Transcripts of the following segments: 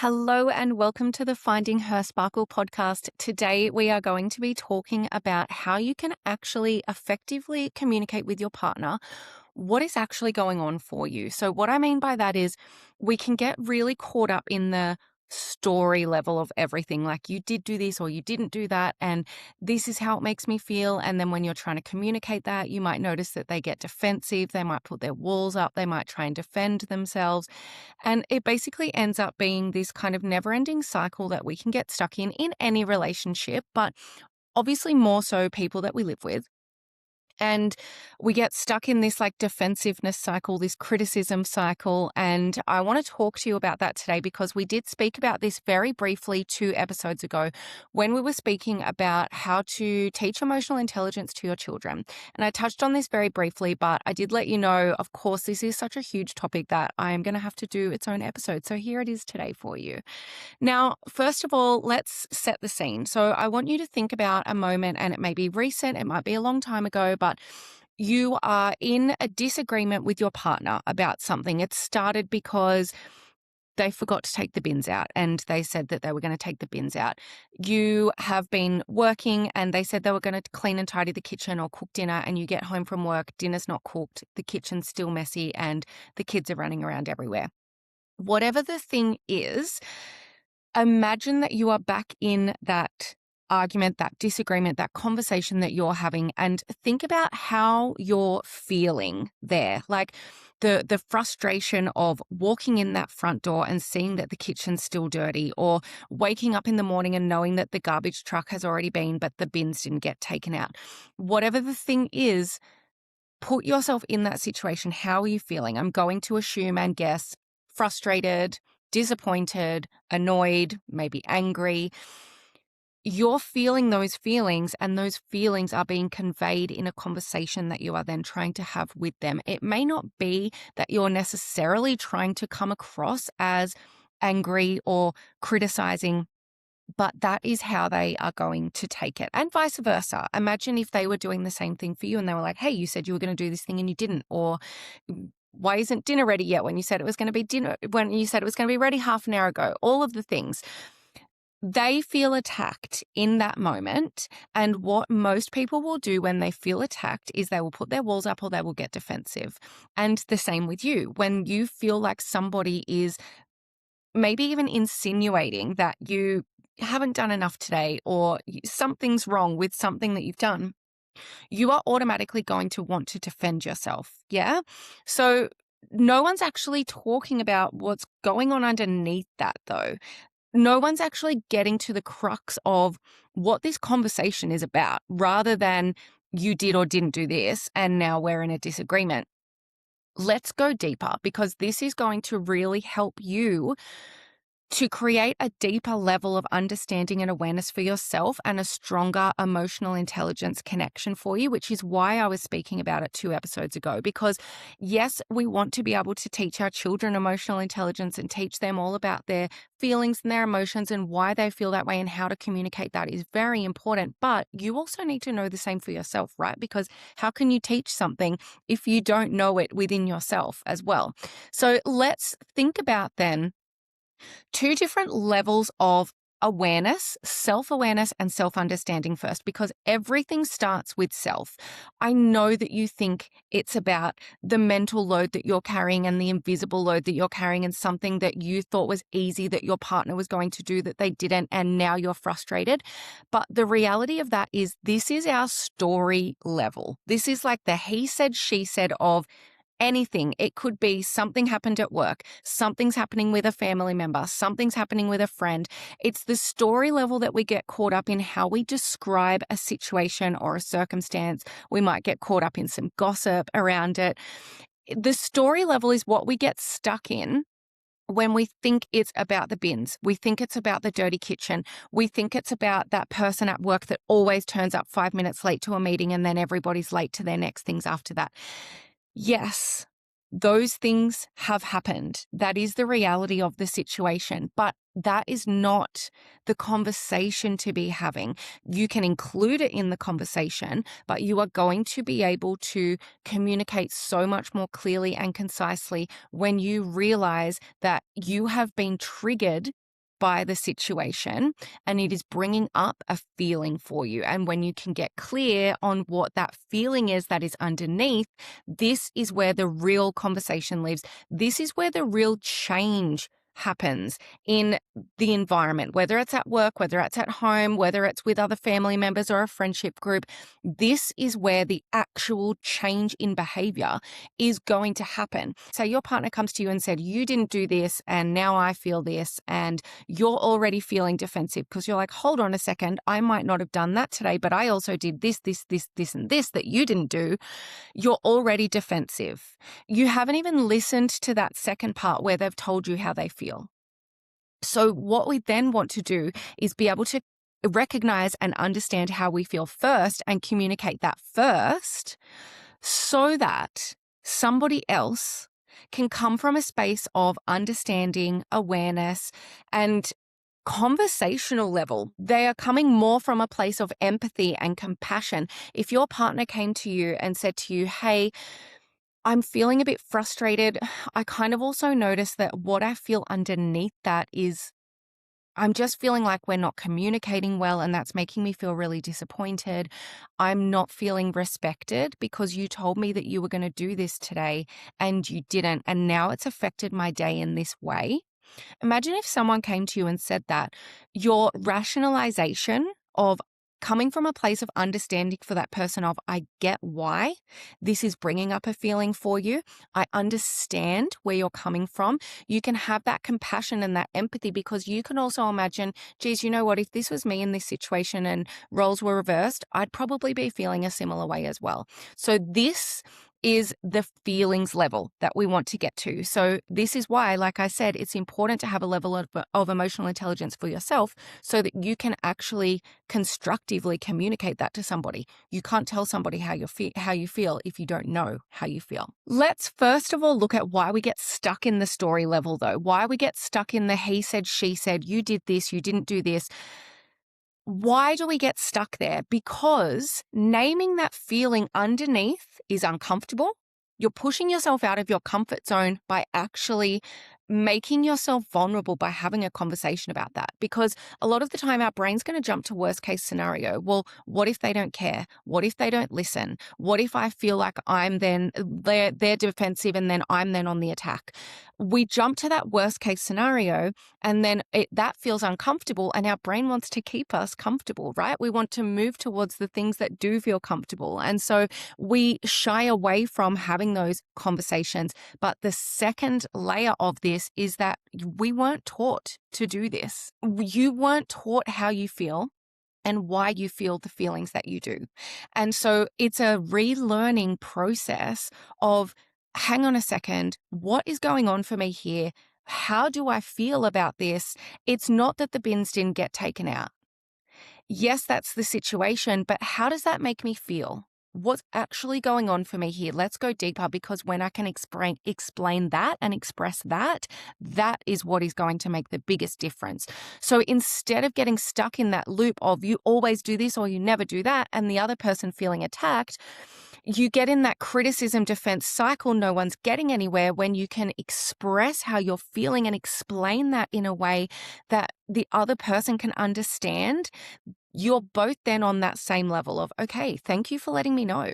Hello and welcome to the Finding Her Sparkle podcast. Today we are going to be talking about how you can actually effectively communicate with your partner what is actually going on for you. So what I mean by that is we can get really caught up in the story level of everything, like you did do this or you didn't do that, and this is how it makes me feel. And then when you're trying to communicate that, you might notice that they get defensive, they might put their walls up, they might try and defend themselves. And it basically ends up being this kind of never-ending cycle that we can get stuck in any relationship, but obviously more so people that we live with. And we get stuck in this like defensiveness cycle, this criticism cycle. And I want to talk to you about that today because we did speak about this very briefly 2 episodes ago when we were speaking about how to teach emotional intelligence to your children. And I touched on this very briefly, but I did let you know, of course, this is such a huge topic that I am going to have to do its own episode. So here it is today for you. Now, first of all, let's set the scene. So I want you to think about a moment, and it may be recent, it might be a long time ago, but you are in a disagreement with your partner about something. It started because they forgot to take the bins out and they said that they were going to take the bins out. You have been working and they said they were going to clean and tidy the kitchen or cook dinner, and you get home from work, dinner's not cooked, the kitchen's still messy, and the kids are running around everywhere. Whatever the thing is, imagine that you are back in that argument, that disagreement, that conversation that you're having, and think about how you're feeling there. Like the frustration of walking in that front door and seeing that the kitchen's still dirty, or waking up in the morning and knowing that the garbage truck has already been, but the bins didn't get taken out. Whatever the thing is, put yourself in that situation. How are you feeling? I'm going to assume and guess frustrated, disappointed, annoyed, maybe angry. You're feeling those feelings, and those feelings are being conveyed in a conversation that you are then trying to have with them. It may not be that you're necessarily trying to come across as angry or criticizing, but that is how they are going to take it, and vice versa. Imagine if they were doing the same thing for you and they were like, hey, you said you were going to do this thing and you didn't, or why isn't dinner ready yet when you said it was going to be dinner, when you said it was going to be ready half an hour ago, all of the things. They feel attacked in that moment. And what most people will do when they feel attacked is they will put their walls up or they will get defensive. And the same with you. When you feel like somebody is maybe even insinuating that you haven't done enough today, or something's wrong with something that you've done, you are automatically going to want to defend yourself. Yeah. So no one's actually talking about what's going on underneath that, though. No one's actually getting to the crux of what this conversation is about, rather than you did or didn't do this and now we're in a disagreement. Let's go deeper, because this is going to really help you to create a deeper level of understanding and awareness for yourself, and a stronger emotional intelligence connection for you, which is why I was speaking about it 2 episodes ago. Because yes, we want to be able to teach our children emotional intelligence and teach them all about their feelings and their emotions and why they feel that way and how to communicate that is very important. But you also need to know the same for yourself, right? Because how can you teach something if you don't know it within yourself as well? So let's think about then 2 different levels of awareness, self-awareness and self-understanding first, because everything starts with self. I know that you think it's about the mental load that you're carrying and the invisible load that you're carrying, and something that you thought was easy that your partner was going to do that they didn't, and now you're frustrated. But the reality of that is this is our story level. This is like the he said, she said of anything. It could be something happened at work, something's happening with a family member, something's happening with a friend. It's the story level that we get caught up in, how we describe a situation or a circumstance. We might get caught up in some gossip around it. The story level is what we get stuck in when we think it's about the bins. We think it's about the dirty kitchen. We think it's about that person at work that always turns up 5 minutes late to a meeting, and then everybody's late to their next things after that. Yes, those things have happened. That is the reality of the situation, but that is not the conversation to be having. You can include it in the conversation, but you are going to be able to communicate so much more clearly and concisely when you realize that you have been triggered by the situation and it is bringing up a feeling for you. And when you can get clear on what that feeling is that is underneath, this is where the real conversation lives. This is where the real change happens in the environment, whether it's at work, whether it's at home, whether it's with other family members or a friendship group. This is where the actual change in behavior is going to happen. Say your partner comes to you and said, you didn't do this and now I feel this, and you're already feeling defensive because you're like, hold on a second, I might not have done that today, but I also did this, and this that you didn't do. You're already defensive. You haven't even listened to that second part where they've told you how they feel. So what we then want to do is be able to recognize and understand how we feel first and communicate that first so that somebody else can come from a space of understanding, awareness, and conversational level. They are coming more from a place of empathy and compassion. If your partner came to you and said to you, hey, I'm feeling a bit frustrated. I kind of also noticed that what I feel underneath that is I'm just feeling like we're not communicating well, and that's making me feel really disappointed. I'm not feeling respected because you told me that you were going to do this today and you didn't, and now it's affected my day in this way. Imagine if someone came to you and said that. Your rationalization of coming from a place of understanding for that person of, I get why this is bringing up a feeling for you. I understand where you're coming from. You can have that compassion and that empathy because you can also imagine, geez, you know what, if this was me in this situation and roles were reversed, I'd probably be feeling a similar way as well. So this is the feelings level that we want to get to. So this is why, like I said, it's important to have a level of emotional intelligence for yourself so that you can actually constructively communicate that to somebody. You can't tell somebody how you feel if you don't know how you feel. Let's first of all look at why we get stuck in the story level though, why we get stuck in the he said, she said, you did this, you didn't do this. Why do we get stuck there? Because naming that feeling underneath is uncomfortable. You're pushing yourself out of your comfort zone by actually making yourself vulnerable by having a conversation about that. Because a lot of the time our brain's going to jump to worst case scenario. Well, what if they don't care? What if they don't listen? What if I feel like they're defensive and then I'm then on the attack? We jump to that worst case scenario and then that feels uncomfortable, and our brain wants to keep us comfortable, right? We want to move towards the things that do feel comfortable. And so we shy away from having those conversations. But the second layer of this is that we weren't taught to do this. You weren't taught how you feel and why you feel the feelings that you do. And so it's a relearning process of, hang on a second, what is going on for me here? How do I feel about this? It's not that the bins didn't get taken out. Yes, that's the situation, but how does that make me feel? What's actually going on for me here? Let's go deeper, because when I can explain that and express that, that is what is going to make the biggest difference. So instead of getting stuck in that loop of you always do this or you never do that, and the other person feeling attacked, you get in that criticism defense cycle. No one's getting anywhere when you can express how you're feeling and explain that in a way that the other person can understand. You're both then on that same level of, okay, thank you for letting me know.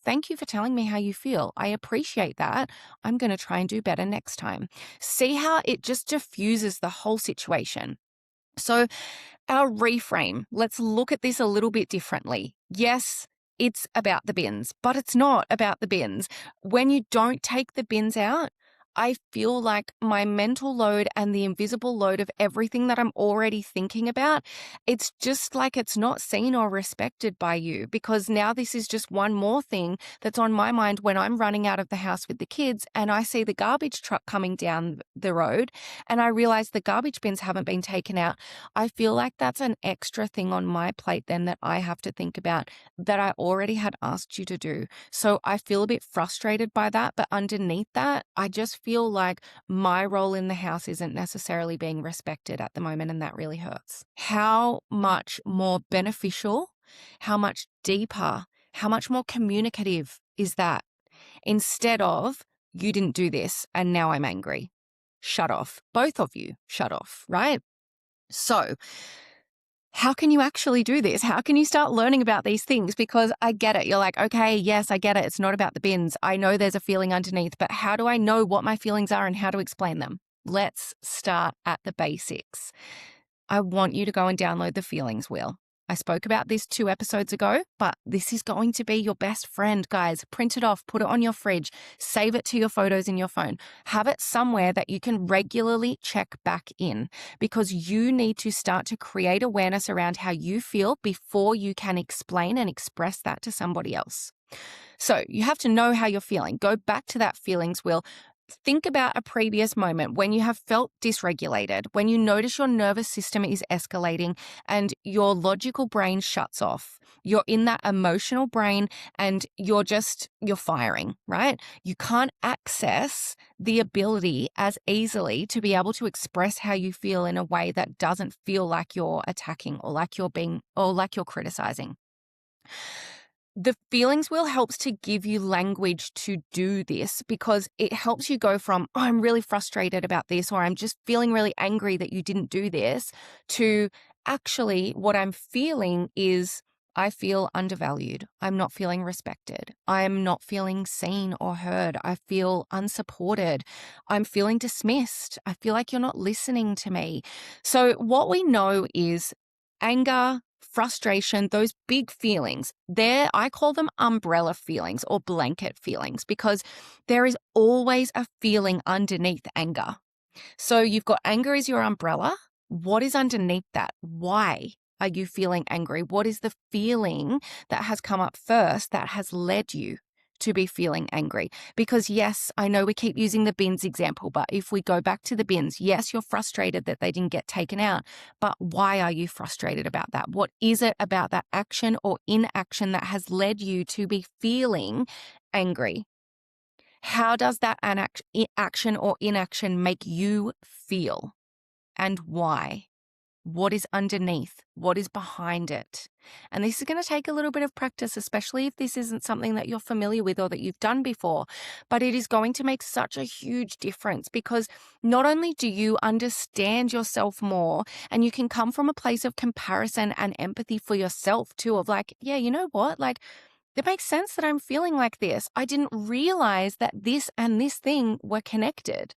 Thank you for telling me how you feel. I appreciate that. I'm going to try and do better next time. See how it just diffuses the whole situation. So our reframe, let's look at this a little bit differently. Yes, it's about the bins, but it's not about the bins. When you don't take the bins out, I feel like my mental load and the invisible load of everything that I'm already thinking about, it's just like it's not seen or respected by you, because now this is just one more thing that's on my mind when I'm running out of the house with the kids and I see the garbage truck coming down the road and I realize the garbage bins haven't been taken out. I feel like that's an extra thing on my plate then that I have to think about that I already had asked you to do. So I feel a bit frustrated by that, but underneath that, I just feel like my role in the house isn't necessarily being respected at the moment, and that really hurts. How much more beneficial, how much deeper, how much more communicative is that? Instead of, you didn't do this and now I'm angry. Shut off. Both of you shut off, right? So, how can you actually do this? How can you start learning about these things? Because I get it. You're like, okay, yes, I get it. It's not about the bins. I know there's a feeling underneath, but how do I know what my feelings are and how to explain them? Let's start at the basics. I want you to go and download the feelings wheel. I spoke about this 2 episodes ago, but this is going to be your best friend, guys. Print it off, put it on your fridge, save it to your photos in your phone. Have it somewhere that you can regularly check back in, because you need to start to create awareness around how you feel before you can explain and express that to somebody else. So you have to know how you're feeling. Go back to that feelings wheel. Think about a previous moment when you have felt dysregulated, when you notice your nervous system is escalating and your logical brain shuts off. You're in that emotional brain and you're firing, right? You can't access the ability as easily to be able to express how you feel in a way that doesn't feel like you're attacking or like you're criticizing. The feelings wheel helps to give you language to do this, because it helps you go from, oh, I'm really frustrated about this, or I'm just feeling really angry that you didn't do this, to actually what I'm feeling is I feel undervalued. I'm not feeling respected. I'm not feeling seen or heard. I feel unsupported. I'm feeling dismissed. I feel like you're not listening to me. So what we know is anger, frustration, those big feelings, I call them umbrella feelings or blanket feelings, because there is always a feeling underneath anger. So you've got anger as your umbrella. What is underneath that? Why are you feeling angry? What is the feeling that has come up first that has led you to be feeling angry? Because yes, I know we keep using the bins example, but if we go back to the bins, yes, you're frustrated that they didn't get taken out, but why are you frustrated about that? What is it about that action or inaction that has led you to be feeling angry? How does that action or inaction make you feel, and why? What is underneath? What is behind it? And this is going to take a little bit of practice, especially if this isn't something that you're familiar with or that you've done before. But it is going to make such a huge difference, because not only do you understand yourself more, and you can come from a place of comparison and empathy for yourself too, of like, yeah, you know what? Like, it makes sense that I'm feeling like this. I didn't realize that this and this thing were connected.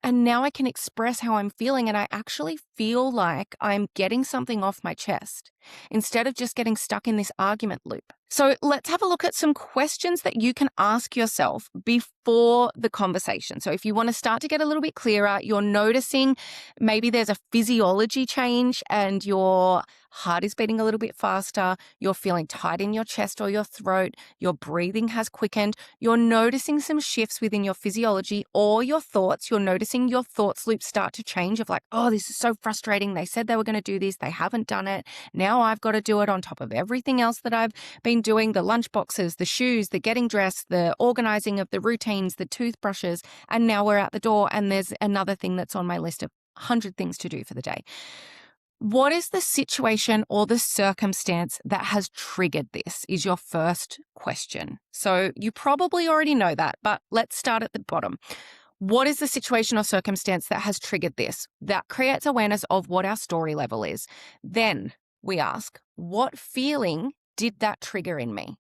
And now I can express how I'm feeling, and I actually feel like I'm getting something off my chest instead of just getting stuck in this argument loop. So let's have a look at some questions that you can ask yourself before the conversation. So if you want to start to get a little bit clearer, you're noticing maybe there's a physiology change and your heart is beating a little bit faster, you're feeling tight in your chest or your throat, your breathing has quickened, you're noticing some shifts within your physiology or your thoughts. You're noticing your thoughts loop start to change of like, oh, this is so frustrating. They said they were going to do this. They haven't done it. Now I've got to do it on top of everything else that I've been doing, the lunch boxes, the shoes, the getting dressed, the organizing of the routines, the toothbrushes, and now we're out the door and there's another thing that's on my list of 100 things to do for the day. What is the situation or the circumstance that has triggered this is your first question. So you probably already know that, but let's start at the bottom. What is the situation or circumstance that has triggered this? That creates awareness of what our story level is. Then we ask, what feeling did that trigger in me?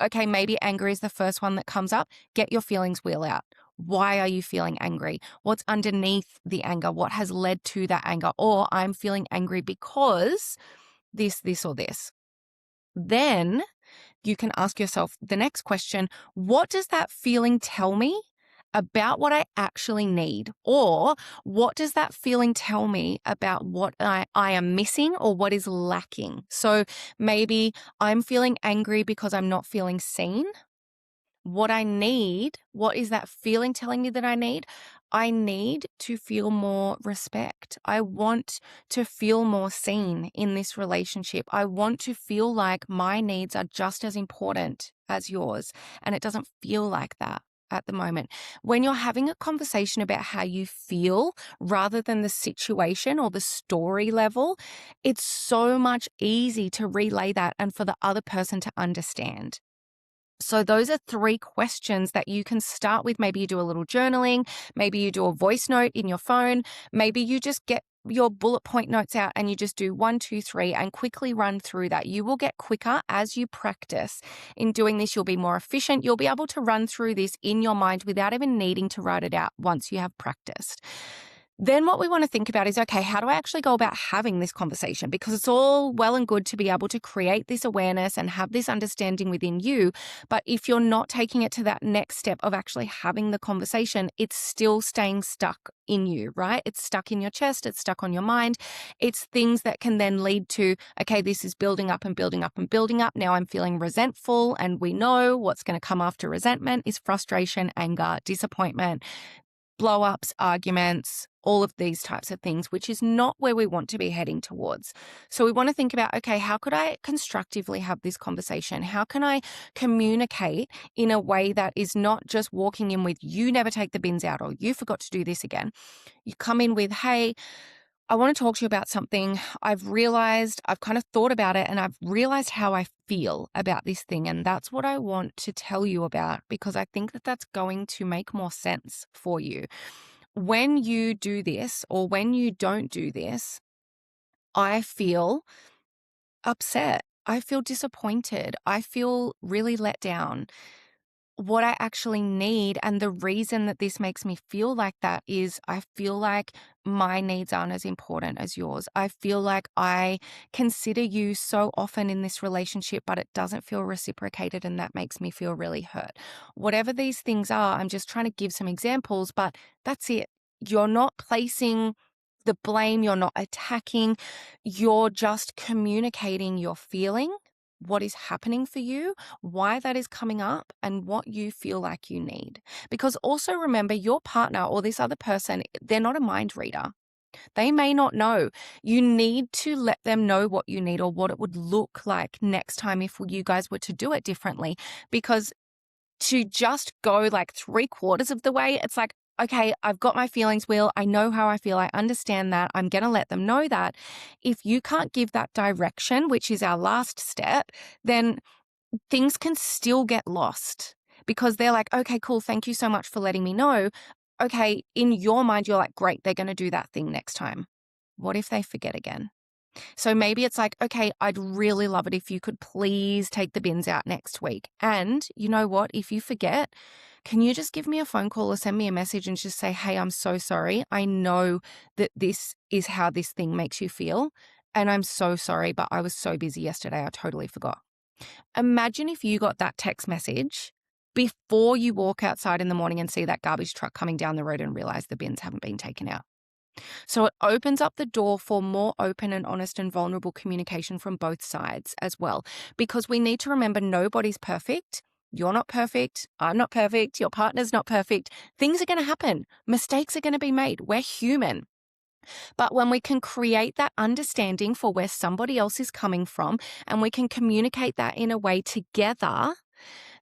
Okay, maybe anger is the first one that comes up. Get your feelings wheel out. Why are you feeling angry? What's underneath the anger? What has led to that anger? Or I'm feeling angry because this, or this. Then you can ask yourself the next question, what does that feeling tell me about what I actually need? Or what does that feeling tell me about what I am missing or what is lacking? So maybe I'm feeling angry because I'm not feeling seen. What I need, what is that feeling telling me that I need? I need to feel more respect. I want to feel more seen in this relationship. I want to feel like my needs are just as important as yours. And it doesn't feel like that at the moment. When you're having a conversation about how you feel rather than the situation or the story level, it's so much easier to relay that and for the other person to understand. So those are 3 questions that you can start with. Maybe you do a little journaling, maybe you do a voice note in your phone, maybe you just get your bullet point notes out and you just do 1, 2, 3 and quickly run through that. You will get quicker as you practice in doing this. You'll be more efficient. You'll be able to run through this in your mind without even needing to write it out once you have practiced. Then what we want to think about is, okay, how do I actually go about having this conversation? Because it's all well and good to be able to create this awareness and have this understanding within you. But if you're not taking it to that next step of actually having the conversation, it's still staying stuck in you, right? It's stuck in your chest. It's stuck on your mind. It's things that can then lead to, okay, this is building up and building up and building up. Now I'm feeling resentful. And we know what's going to come after resentment is frustration, anger, disappointment, blow-ups, arguments, all of these types of things, which is not where we want to be heading towards. So we want to think about, okay, how could I constructively have this conversation? How can I communicate in a way that is not just walking in with, you never take the bins out or you forgot to do this again. You come in with, hey, I want to talk to you about something. I've kind of thought about it and I've realized how I feel about this thing. And that's what I want to tell you about, because I think that that's going to make more sense for you. When you do this or when you don't do this, I feel upset. I feel disappointed. I feel really let down. What I actually need, and the reason that this makes me feel like that, is I feel like my needs aren't as important as yours. I feel like I consider you so often in this relationship, but it doesn't feel reciprocated, and that makes me feel really hurt. Whatever these things are, I'm just trying to give some examples, but that's it. You're not placing the blame, you're not attacking, you're just communicating your feeling, what is happening for you, why that is coming up, and what you feel like you need. Because also remember, your partner or this other person, they're not a mind reader. They may not know. You need to let them know what you need or what it would look like next time if you guys were to do it differently. Because to just go like 3/4 of the way, it's like, okay, I've got my feelings, Will. I know how I feel. I understand that. I'm going to let them know that. If you can't give that direction, which is our last step, then things can still get lost because they're like, okay, cool. Thank you so much for letting me know. Okay, in your mind, you're like, great, they're going to do that thing next time. What if they forget again? So maybe it's like, okay, I'd really love it if you could please take the bins out next week. And you know what? If you forget, can you just give me a phone call or send me a message and just say, hey, I'm so sorry. I know that this is how this thing makes you feel. And I'm so sorry, but I was so busy yesterday. I totally forgot. Imagine if you got that text message before you walk outside in the morning and see that garbage truck coming down the road and realize the bins haven't been taken out. So it opens up the door for more open and honest and vulnerable communication from both sides as well, because we need to remember nobody's perfect. You're not perfect. I'm not perfect. Your partner's not perfect. Things are going to happen. Mistakes are going to be made. We're human. But when we can create that understanding for where somebody else is coming from and we can communicate that in a way together,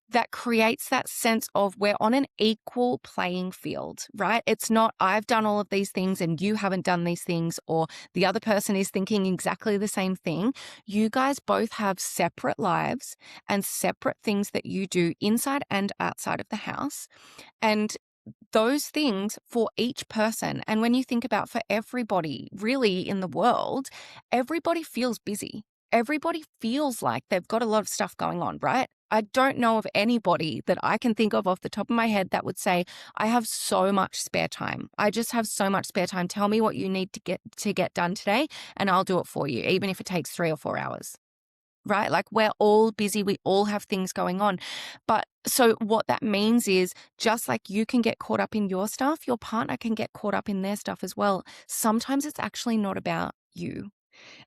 that creates that sense of we're on an equal playing field, right? It's not I've done all of these things and you haven't done these things, or the other person is thinking exactly the same thing. You guys both have separate lives and separate things that you do inside and outside of the house. And those things for each person. And when you think about for everybody really in the world, everybody feels busy. Everybody feels like they've got a lot of stuff going on, right? I don't know of anybody that I can think of off the top of my head that would say, I have so much spare time. I just have so much spare time. Tell me what you need to get done today and I'll do it for you, even if it takes 3 or 4 hours. Right? Like we're all busy. We all have things going on. But so what that means is just like you can get caught up in your stuff, your partner can get caught up in their stuff as well. Sometimes it's actually not about you.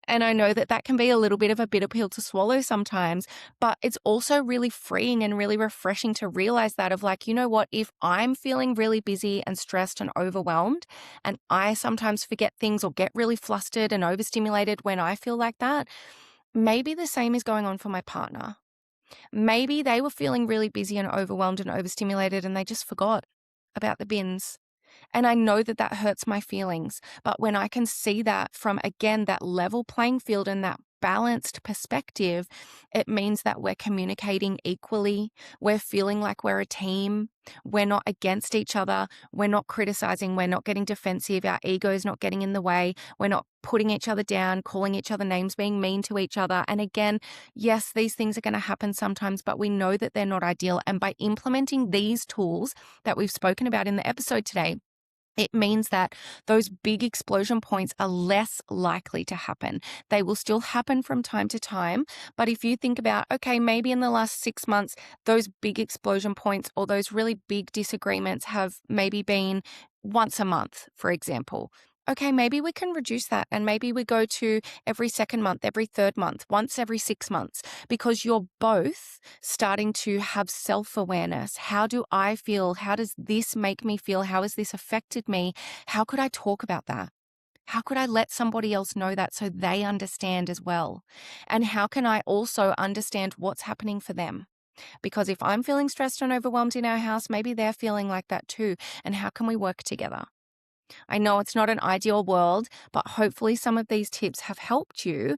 And I know that that can be a little bit of a bitter pill to swallow sometimes, but it's also really freeing and really refreshing to realize that of like, you know what, if I'm feeling really busy and stressed and overwhelmed, and I sometimes forget things or get really flustered and overstimulated when I feel like that, maybe the same is going on for my partner. Maybe they were feeling really busy and overwhelmed and overstimulated and they just forgot about the bins. And I know that that hurts my feelings. But when I can see that from, again, that level playing field and that balanced perspective, it means that we're communicating equally. We're feeling like we're a team. We're not against each other. We're not criticizing. We're not getting defensive. Our ego is not getting in the way. We're not putting each other down, calling each other names, being mean to each other. And again, yes, these things are going to happen sometimes, but we know that they're not ideal. And by implementing these tools that we've spoken about in the episode today, it means that those big explosion points are less likely to happen. They will still happen from time to time. But if you think about, okay, maybe in the last 6 months, those big explosion points or those really big disagreements have maybe been once a month, for example. Okay, maybe we can reduce that and maybe we go to every second month, every third month, once every 6 months, because you're both starting to have self-awareness. How do I feel? How does this make me feel? How has this affected me? How could I talk about that? How could I let somebody else know that so they understand as well? And how can I also understand what's happening for them? Because if I'm feeling stressed and overwhelmed in our house, maybe they're feeling like that too. And how can we work together? I know it's not an ideal world, but hopefully some of these tips have helped you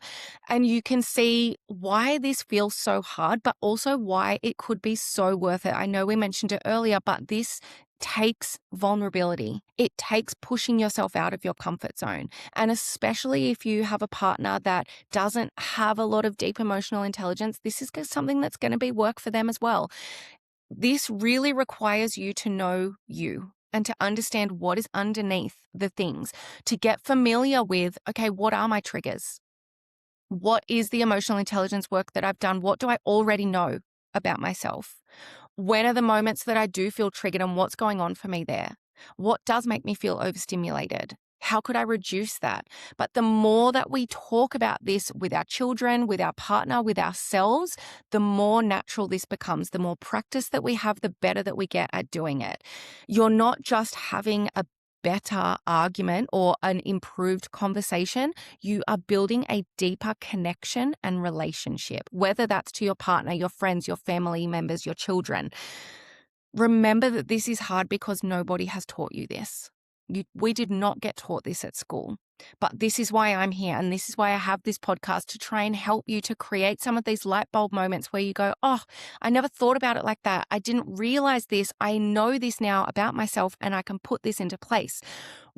and you can see why this feels so hard, but also why it could be so worth it. I know we mentioned it earlier, but this takes vulnerability. It takes pushing yourself out of your comfort zone. And especially if you have a partner that doesn't have a lot of deep emotional intelligence, this is something that's going to be work for them as well. This really requires you to know you and to understand what is underneath the things, to get familiar with, okay, what are my triggers? What is the emotional intelligence work that I've done? What do I already know about myself? When are the moments that I do feel triggered and what's going on for me there? What does make me feel overstimulated? How could I reduce that? But the more that we talk about this with our children, with our partner, with ourselves, the more natural this becomes. The more practice that we have, the better that we get at doing it. You're not just having a better argument or an improved conversation. You are building a deeper connection and relationship, whether that's to your partner, your friends, your family members, your children. Remember that this is hard because nobody has taught you this. We did not get taught this at school, but this is why I'm here. And this is why I have this podcast, to try and help you to create some of these light bulb moments where you go, oh, I never thought about it like that. I didn't realize this. I know this now about myself and I can put this into place.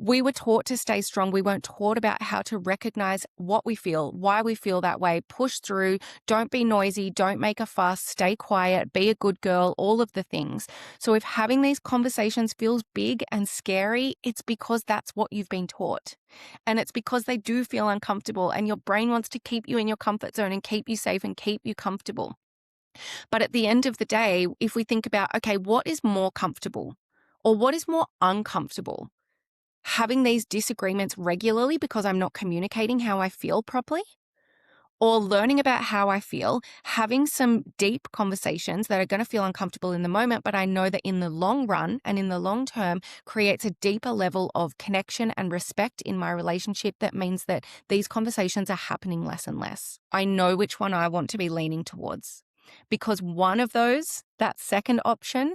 We were taught to stay strong. We weren't taught about how to recognize what we feel, why we feel that way, push through, don't be noisy, don't make a fuss, stay quiet, be a good girl, all of the things. So if having these conversations feels big and scary, it's because that's what you've been taught. And it's because they do feel uncomfortable and your brain wants to keep you in your comfort zone and keep you safe and keep you comfortable. But at the end of the day, if we think about, okay, what is more comfortable or what is more uncomfortable? Having these disagreements regularly because I'm not communicating how I feel properly, or learning about how I feel, having some deep conversations that are going to feel uncomfortable in the moment, but I know that in the long run and in the long term creates a deeper level of connection and respect in my relationship. That means that these conversations are happening less and less. I know which one I want to be leaning towards, because one of those, that second option,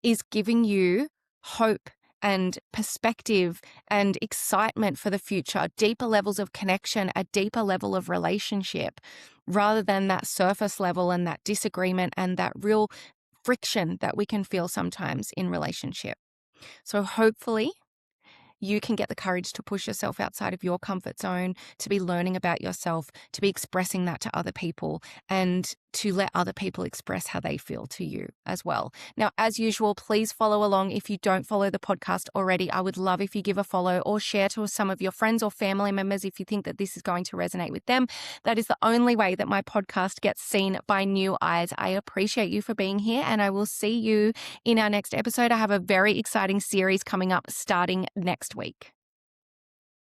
is giving you hope and perspective and excitement for the future, deeper levels of connection, a deeper level of relationship, rather than that surface level and that disagreement and that real friction that we can feel sometimes in relationship. So hopefully you can get the courage to push yourself outside of your comfort zone, to be learning about yourself, to be expressing that to other people, and to let other people express how they feel to you as well. Now, as usual, please follow along. If you don't follow the podcast already, I would love if you give a follow or share to some of your friends or family members if you think that this is going to resonate with them. That is the only way that my podcast gets seen by new eyes. I appreciate you for being here, and I will see you in our next episode. I have a very exciting series coming up starting next week.